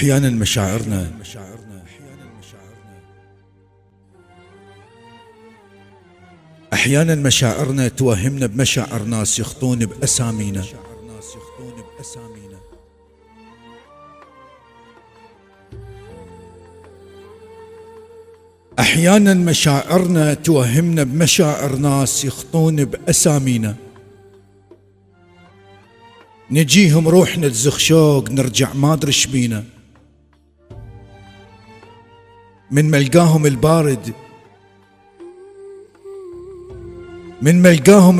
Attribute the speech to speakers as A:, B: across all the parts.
A: أحيانا مشاعرنا توهمنا بمشاعر ناس يخطون بأسامينا. أحيانا مشاعرنا توهمنا بمشاعر ناس يخطون بأسامينا. نجيهم روحنا تزخ شوق نرجع ما ادري ايش بينا. من ملقاهم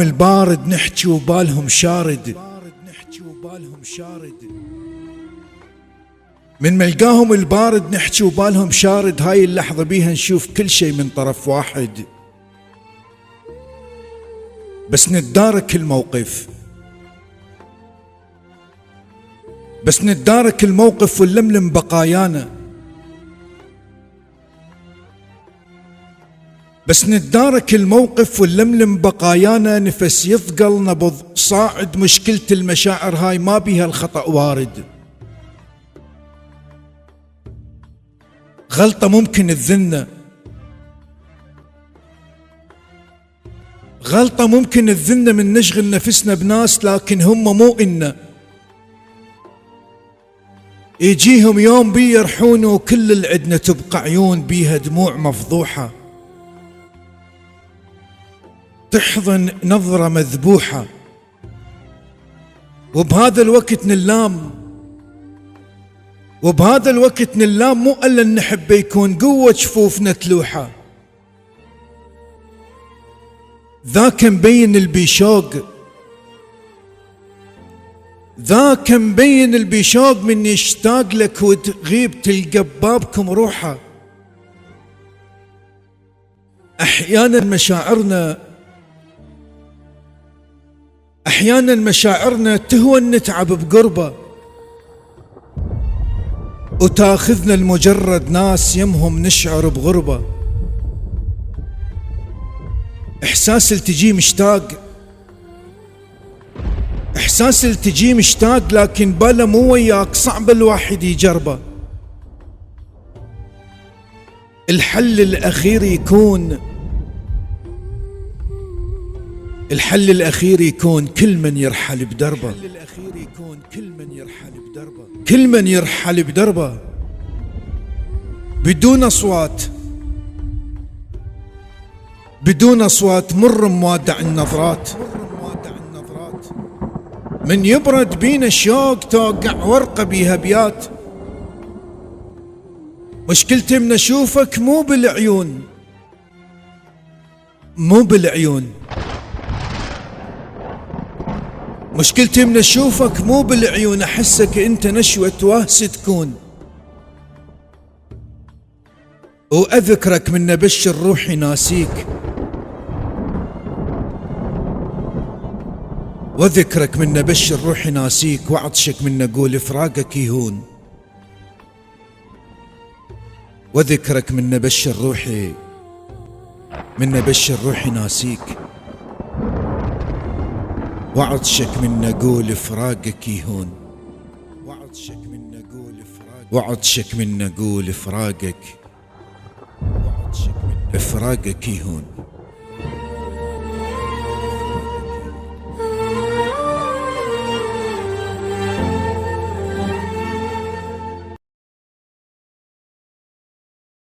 A: البارد نحكي وبالهم شارد. من ملقاهم البارد نحكي وبالهم شارد. هاي اللحظة بيها نشوف كل شيء من طرف واحد، بس نتدارك الموقف ونلملم بقايانا. نفس يثقل نبض صاعد. مشكلة المشاعر هاي ما بيها الخطأ وارد. غلطة ممكن تذلنا من نشغل نفسنا بناس، لكن هم مو إنا. يجيهم يوم بيرحون وكل العدنا تبقى عيون بيها دموع مفضوحة، تحضن نظرة مذبوحة. وبهذا الوقت نلام مو إلا نحب يكون قوة شفوفنا تلوحة. ذاك مبين البيشوق من يشتاق لك وتغيب تلقى بابكم روحه. أحيانا مشاعرنا تهوى نتعب بقربه، وتاخذنا المجرد ناس يمهم نشعر بغربة. إحساس التجي مشتاق لكن باله مو وياك، صعب الواحد يجربه. الحل الأخير يكون كل من يرحل بدربه، بدون أصوات مر موادع النظرات. من يبرد بينا الشوق توقع ورقة بيها بيات. مشكلتي من أشوفك مو بالعيون، مشكلتي من أشوفك مو بالعيون. أحسك أنت نشوة وهس تكون، وأذكرك من نبشر روحي ناسيك. وعطشك من نقول فراقك يهون. وذكرك من نبشر روحي ناسيك. وعطشك من نقول فراقك يهون. فراقك يهون.